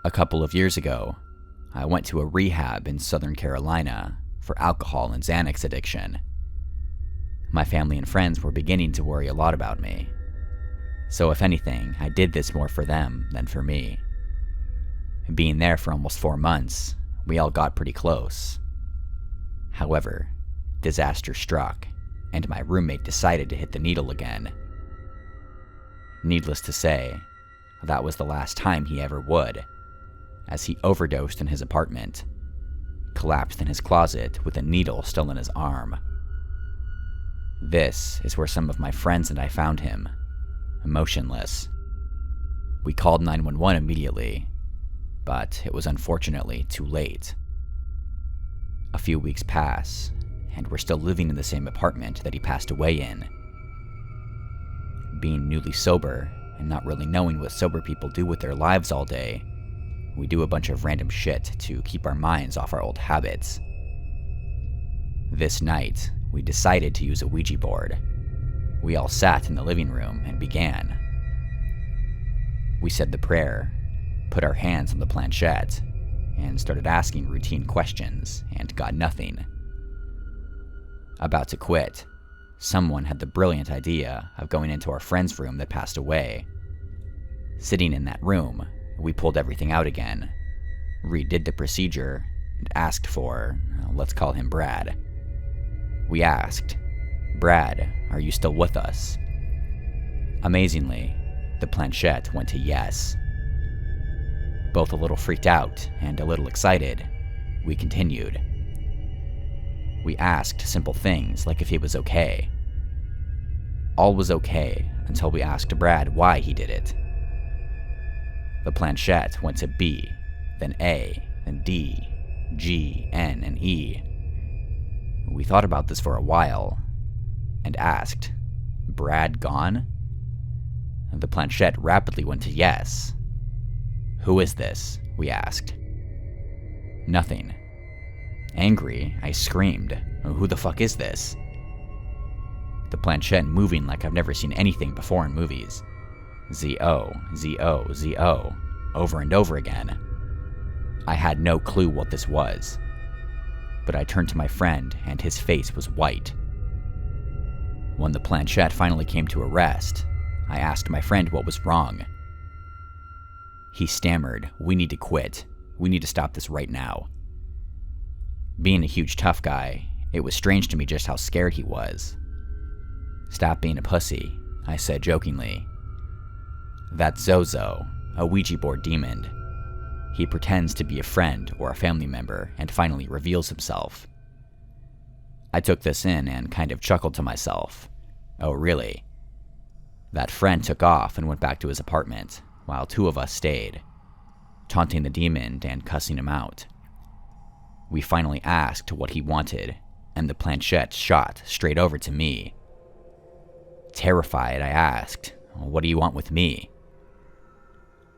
A couple of years ago, I went to a rehab in Southern Carolina for alcohol and Xanax addiction. My family and friends were beginning to worry a lot about me. So if anything, I did this more for them than for me. Being there for almost 4 months, we all got pretty close. However, disaster struck, and my roommate decided to hit the needle again. Needless to say, that was the last time he ever would, as he overdosed in his apartment, collapsed in his closet with a needle still in his arm. This is where some of my friends and I found him, motionless. We called 911 immediately, but it was unfortunately too late. A few weeks pass, and we're still living in the same apartment that he passed away in. Being newly sober, and not really knowing what sober people do with their lives all day, we do a bunch of random shit to keep our minds off our old habits. This night, we decided to use a Ouija board. We all sat in the living room and began. We said the prayer, put our hands on the planchette, and started asking routine questions, and got nothing. About to quit, someone had the brilliant idea of going into our friend's room that passed away. Sitting in that room, we pulled everything out again, redid the procedure, and asked for, let's call him Brad. We asked, "Brad, are you still with us?" Amazingly, the planchette went to yes. Both a little freaked out and a little excited, we continued. We asked simple things like if he was okay. All was okay until we asked Brad why he did it. The planchette went to B, then A, then D, G, N, and E. We thought about this for a while, and asked, "Brad gone?" The planchette rapidly went to yes. "Who is this?" we asked. Nothing. Angry, I screamed, "Who the fuck is this?" The planchette moving like I've never seen anything before in movies. Z-O, Z-O, Z-O, over and over again. I had no clue what this was, but I turned to my friend and his face was white. When the planchette finally came to a rest, I asked my friend what was wrong. He stammered, "We need to quit. We need to stop this right now." Being a huge tough guy, it was strange to me just how scared he was. "Stop being a pussy," I said jokingly. "That's Zozo, a Ouija board demon. He pretends to be a friend or a family member and finally reveals himself." I took this in and kind of chuckled to myself. Oh, really? That friend took off and went back to his apartment, while 2 of us stayed, taunting the demon and cussing him out. We finally asked what he wanted, and the planchette shot straight over to me. Terrified, I asked, "What do you want with me?"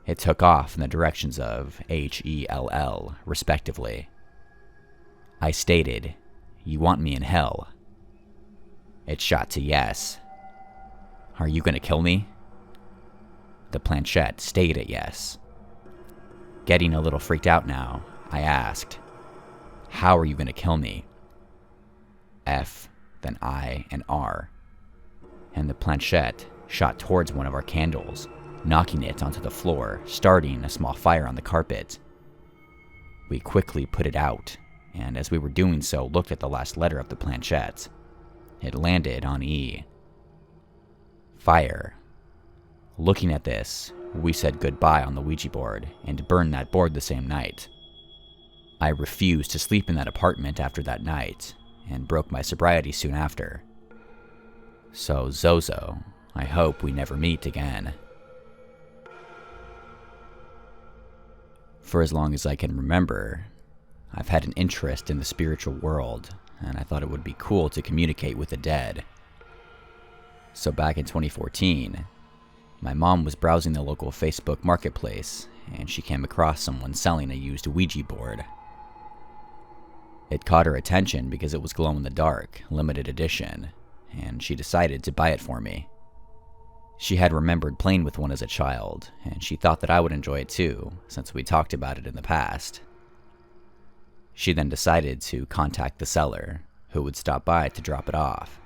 It took off in the directions of H-E-L-L, respectively. I stated, "You want me in hell." It shot to yes. "Are you gonna kill me?" The planchette stayed at yes. Getting a little freaked out now, I asked, "How are you gonna kill me?" F, then I, and R. And the planchette shot towards one of our candles, knocking it onto the floor, starting a small fire on the carpet. We quickly put it out, and as we were doing so, looked at the last letter of the planchette. It landed on E. Fire. Looking at this, we said goodbye on the Ouija board and burned that board the same night. I refused to sleep in that apartment after that night, and broke my sobriety soon after. So Zozo, I hope we never meet again. For as long as I can remember, I've had an interest in the spiritual world, and I thought it would be cool to communicate with the dead. So back in 2014, my mom was browsing the local Facebook marketplace, and she came across someone selling a used Ouija board. It caught her attention because it was glow-in-the-dark, limited edition, and she decided to buy it for me. She had remembered playing with one as a child, and she thought that I would enjoy it too, since we talked about it in the past. She then decided to contact the seller, who would stop by to drop it off.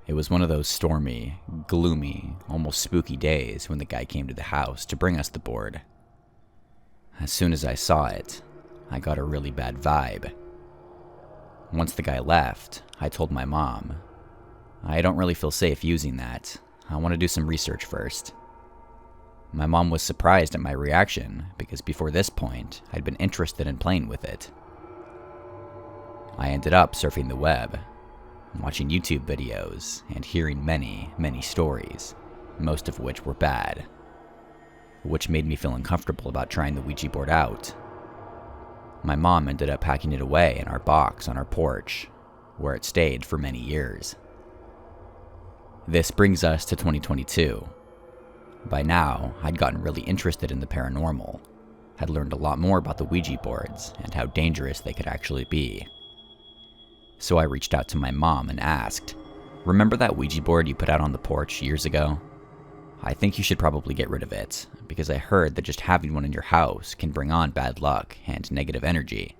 It was one of those stormy, gloomy, almost spooky days when the guy came to the house to bring us the board. As soon as I saw it, I got a really bad vibe. Once the guy left, I told my mom, "I don't really feel safe using that. I want to do some research first." My mom was surprised at my reaction because before this point, I'd been interested in playing with it. I ended up surfing the web, watching YouTube videos, and hearing many, many stories, most of which were bad, which made me feel uncomfortable about trying the Ouija board out. My mom ended up packing it away in our box on our porch, where it stayed for many years. This brings us to 2022. By now, I'd gotten really interested in the paranormal, had learned a lot more about the Ouija boards and how dangerous they could actually be. So I reached out to my mom and asked, "Remember that Ouija board you put out on the porch years ago? I think you should probably get rid of it, because I heard that just having one in your house can bring on bad luck and negative energy."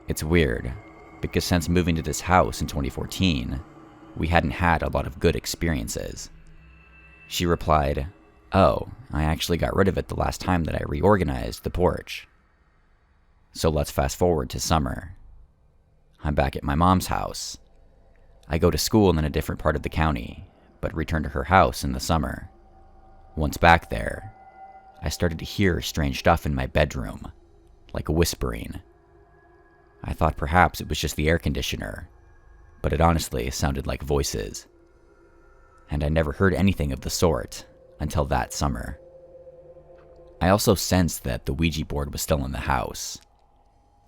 It's weird, because since moving to this house in 2014, we hadn't had a lot of good experiences. She replied, "Oh, I actually got rid of it the last time that I reorganized the porch." So let's fast forward to summer. I'm back at my mom's house. I go to school in a different part of the county, but return to her house in the summer. Once back there, I started to hear strange stuff in my bedroom, like whispering. I thought perhaps it was just the air conditioner, but it honestly sounded like voices. And I never heard anything of the sort until that summer. I also sensed that the Ouija board was still in the house.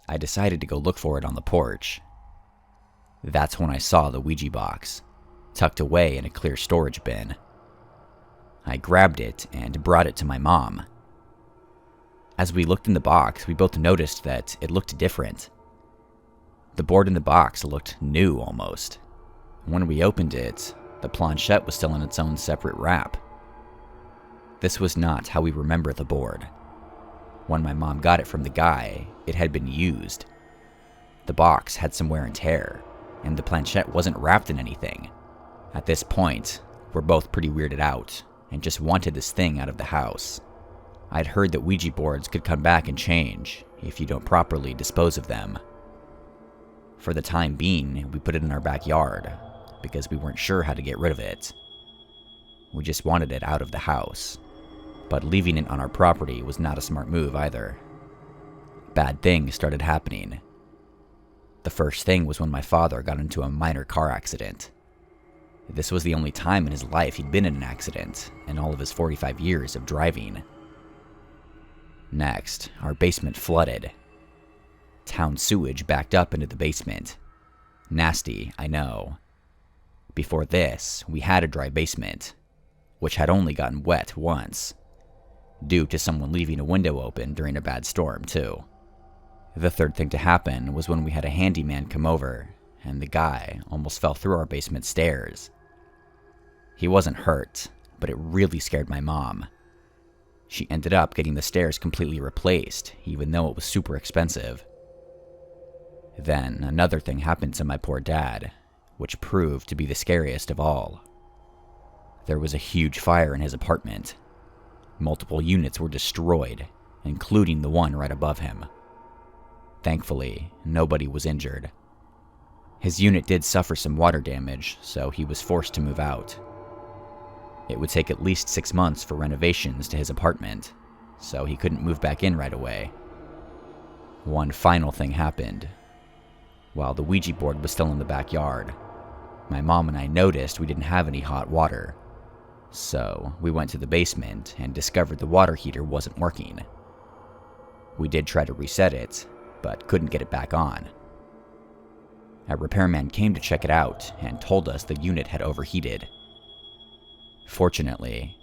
I decided to go look for it on the porch. That's when I saw the Ouija box, tucked away in a clear storage bin. I grabbed it and brought it to my mom. As we looked in the box, we both noticed that it looked different. The board in the box looked new almost. When we opened it, the planchette was still in its own separate wrap. This was not how we remember the board. When my mom got it from the guy, it had been used. The box had some wear and tear, and the planchette wasn't wrapped in anything. At this point, we're both pretty weirded out, and just wanted this thing out of the house. I'd heard that Ouija boards could come back and change if you don't properly dispose of them. For the time being, we put it in our backyard, because we weren't sure how to get rid of it. We just wanted it out of the house, but leaving it on our property was not a smart move either. Bad things started happening. The first thing was when my father got into a minor car accident. This was the only time in his life he'd been in an accident, in all of his 45 years of driving. Next, our basement flooded. Town sewage backed up into the basement. Nasty, I know. Before this, we had a dry basement, which had only gotten wet once, due to someone leaving a window open during a bad storm, too. The third thing to happen was when we had a handyman come over, and the guy almost fell through our basement stairs. He wasn't hurt, but it really scared my mom. She ended up getting the stairs completely replaced, even though it was super expensive. Then, another thing happened to my poor dad, which proved to be the scariest of all. There was a huge fire in his apartment. Multiple units were destroyed, including the one right above him. Thankfully, nobody was injured. His unit did suffer some water damage, so he was forced to move out. It would take at least 6 months for renovations to his apartment, so he couldn't move back in right away. One final thing happened. While the Ouija board was still in the backyard, my mom and I noticed we didn't have any hot water. So we went to the basement and discovered the water heater wasn't working. We did try to reset it, but couldn't get it back on. A repairman came to check it out and told us the unit had overheated. Fortunately,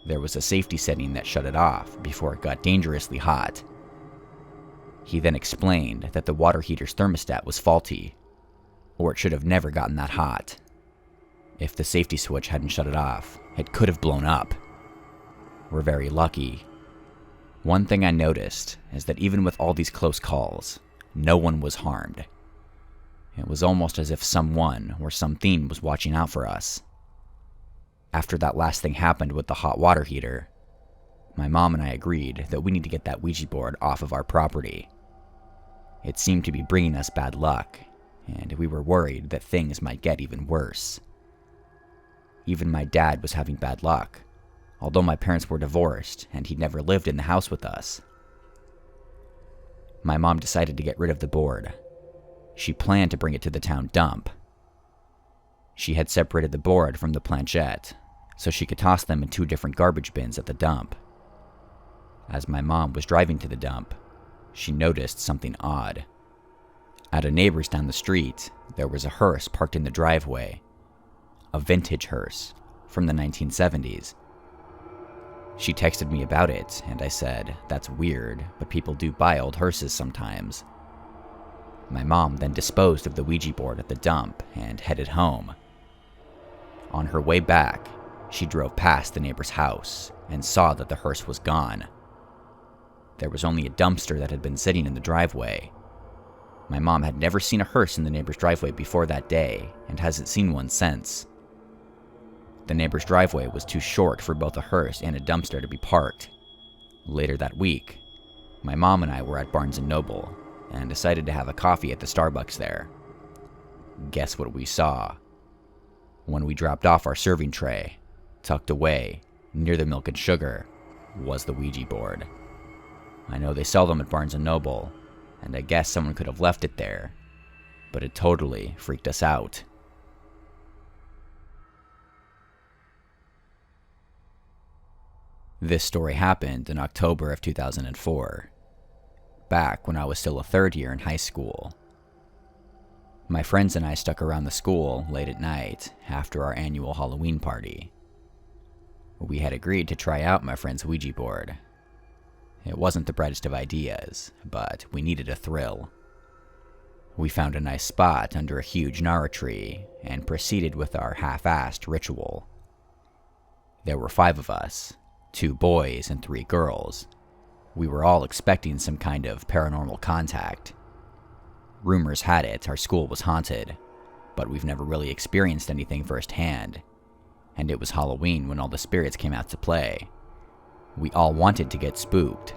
there was a safety setting that shut it off before it got dangerously hot. He then explained that the water heater's thermostat was faulty, or it should have never gotten that hot. If the safety switch hadn't shut it off, it could have blown up. We're very lucky. One thing I noticed is that even with all these close calls, no one was harmed. It was almost as if someone or something was watching out for us. After that last thing happened with the hot water heater, my mom and I agreed that we need to get that Ouija board off of our property. It seemed to be bringing us bad luck, and we were worried that things might get even worse. Even my dad was having bad luck, although my parents were divorced and he'd never lived in the house with us. My mom decided to get rid of the board. She planned to bring it to the town dump. She had separated the board from the planchette, so she could toss them in 2 different garbage bins at the dump. As my mom was driving to the dump, she noticed something odd. At a neighbor's down the street, there was a hearse parked in the driveway. A vintage hearse from the 1970s. She texted me about it, and I said, "That's weird, but people do buy old hearses sometimes." My mom then disposed of the Ouija board at the dump and headed home. On her way back, she drove past the neighbor's house and saw that the hearse was gone. There was only a dumpster that had been sitting in the driveway. My mom had never seen a hearse in the neighbor's driveway before that day and hasn't seen one since. The neighbor's driveway was too short for both a hearse and a dumpster to be parked. Later that week, my mom and I were at Barnes & Noble and decided to have a coffee at the Starbucks there. Guess what we saw? When we dropped off our serving tray, tucked away, near the milk and sugar, was the Ouija board. I know they sell them at Barnes & Noble, and I guess someone could have left it there, but it totally freaked us out. This story happened in October of 2004, back when I was still a 3rd year in high school. My friends and I stuck around the school late at night after our annual Halloween party. We had agreed to try out my friend's Ouija board. It wasn't the brightest of ideas, but we needed a thrill. We found a nice spot under a huge gnarl tree and proceeded with our half-assed ritual. There were 5 of us, 2 boys and 3 girls. We were all expecting some kind of paranormal contact. Rumors had it our school was haunted, but we've never really experienced anything firsthand, and it was Halloween when all the spirits came out to play. We all wanted to get spooked.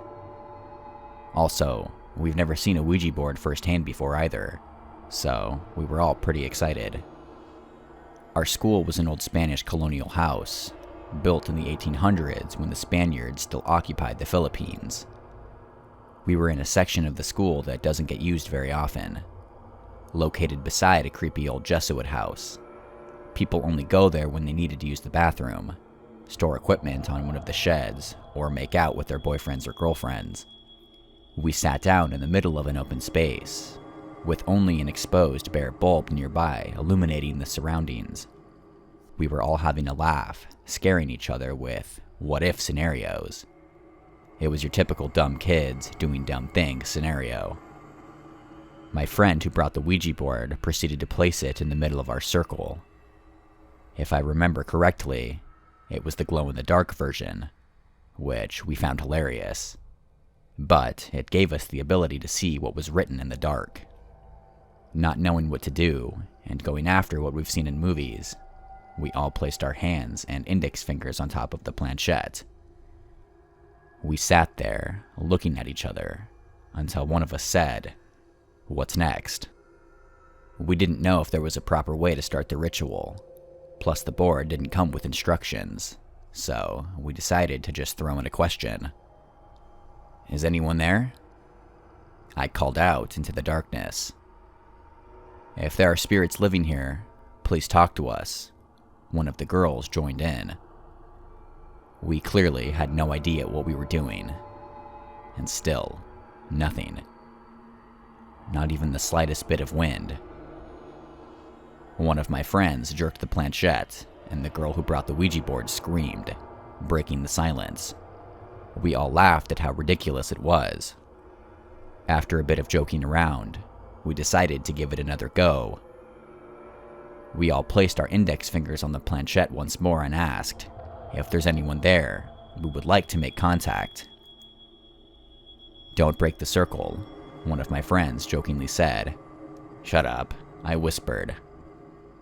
Also, we've never seen a Ouija board firsthand before either, so we were all pretty excited. Our school was an old Spanish colonial house, built in the 1800s when the Spaniards still occupied the Philippines. We were in a section of the school that doesn't get used very often, located beside a creepy old Jesuit house. People only go there when they needed to use the bathroom, store equipment on one of the sheds, or make out with their boyfriends or girlfriends. We sat down in the middle of an open space, with only an exposed bare bulb nearby illuminating the surroundings. We were all having a laugh, scaring each other with what-if scenarios. It was your typical dumb kids doing dumb things scenario. My friend who brought the Ouija board proceeded to place it in the middle of our circle. If I remember correctly, it was the glow-in-the-dark version, which we found hilarious. But it gave us the ability to see what was written in the dark. Not knowing what to do, and going after what we've seen in movies, we all placed our hands and index fingers on top of the planchette. We sat there, looking at each other, until one of us said, "What's next?" We didn't know if there was a proper way to start the ritual, plus the board didn't come with instructions, so we decided to just throw in a question. "Is anyone there?" I called out into the darkness. "If there are spirits living here, please talk to us." One of the girls joined in. We clearly had no idea what we were doing, and still, nothing. Not even the slightest bit of wind. One of my friends jerked the planchette, and the girl who brought the Ouija board screamed, breaking the silence. We all laughed at how ridiculous it was. After a bit of joking around, we decided to give it another go. We all placed our index fingers on the planchette once more and asked, if there's anyone there, we would like to make contact. "Don't break the circle," one of my friends jokingly said. "Shut up," I whispered.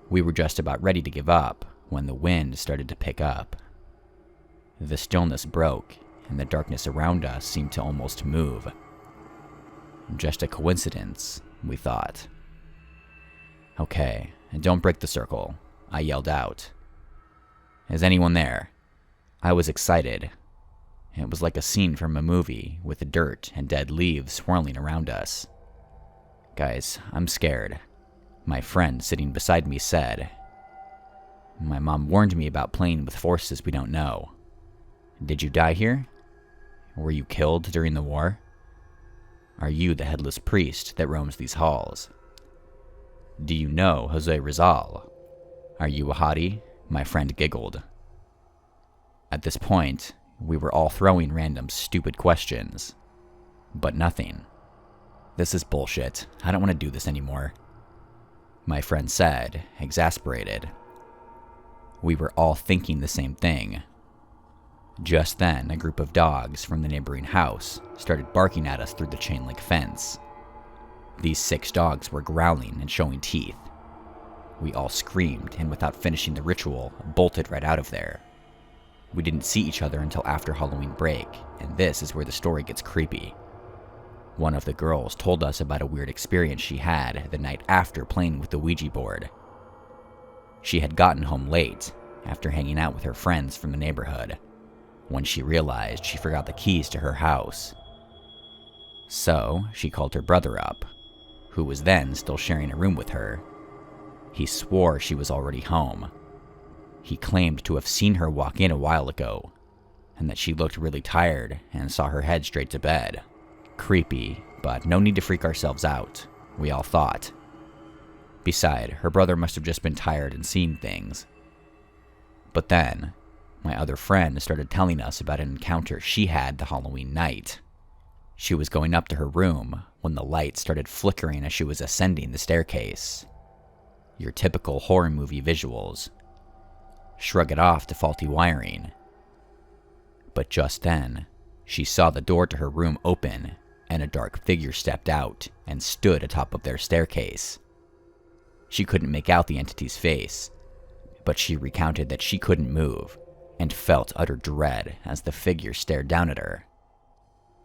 We were just about ready to give up when the wind started to pick up. The stillness broke, and the darkness around us seemed to almost move. Just a coincidence, we thought. "Okay, and don't break the circle," I yelled out. "Is anyone there?" I was excited. It was like a scene from a movie, with the dirt and dead leaves swirling around us. "Guys, I'm scared," my friend sitting beside me said. "My mom warned me about playing with forces we don't know. Did you die here? Were you killed during the war? Are you the headless priest that roams these halls? Do you know Jose Rizal? Are you a hottie?" My friend giggled. At this point, we were all throwing random stupid questions, but nothing. "This is bullshit. I don't want to do this anymore," my friend said, exasperated. We were all thinking the same thing. Just then, a group of dogs from the neighboring house started barking at us through the chain-link fence. These 6 dogs were growling and showing teeth. We all screamed and, without finishing the ritual, bolted right out of there. We didn't see each other until after Halloween break, and this is where the story gets creepy. One of the girls told us about a weird experience she had the night after playing with the Ouija board. She had gotten home late, after hanging out with her friends from the neighborhood, when she realized she forgot the keys to her house. So, she called her brother up, who was then still sharing a room with her. He swore she was already home. He claimed to have seen her walk in a while ago, and that she looked really tired and saw her head straight to bed. Creepy, but no need to freak ourselves out, we all thought. Beside, her brother must have just been tired and seen things. But then, my other friend started telling us about an encounter she had the Halloween night. She was going up to her room when the light started flickering as she was ascending the staircase. Your typical horror movie visuals. Shrug it off to faulty wiring. But just then, she saw the door to her room open, and a dark figure stepped out and stood atop of their staircase. She couldn't make out the entity's face, but she recounted that she couldn't move, and felt utter dread as the figure stared down at her.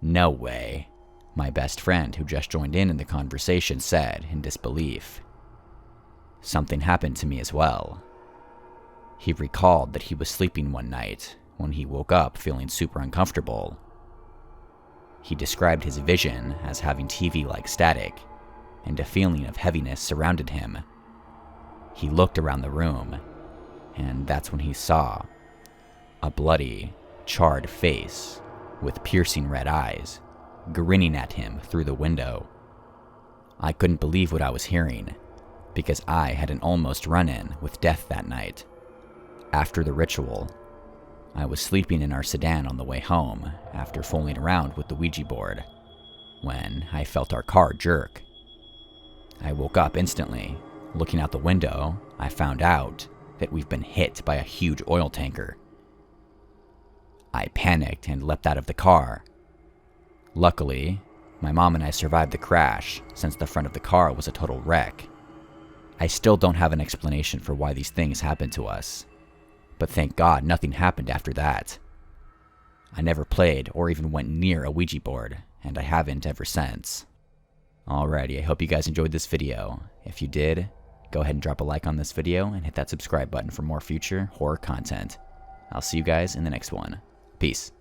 "No way," my best friend, who just joined in the conversation, said in disbelief. Something happened to me as well. He recalled that he was sleeping one night when he woke up feeling super uncomfortable. He described his vision as having TV-like static, and a feeling of heaviness surrounded him. He looked around the room, and that's when he saw a bloody, charred face with piercing red eyes, grinning at him through the window. I couldn't believe what I was hearing, because I had an almost run-in with death that night. After the ritual, I was sleeping in our sedan on the way home after fooling around with the Ouija board, when I felt our car jerk. I woke up instantly. Looking out the window, I found out that we've been hit by a huge oil tanker. I panicked and leapt out of the car. Luckily, my mom and I survived the crash, since the front of the car was a total wreck. I still don't have an explanation for why these things happened to us, but thank God nothing happened after that. I never played or even went near a Ouija board, and I haven't ever since. Alrighty, I hope you guys enjoyed this video. If you did, go ahead and drop a like on this video and hit that subscribe button for more future horror content. I'll see you guys in the next one. Peace.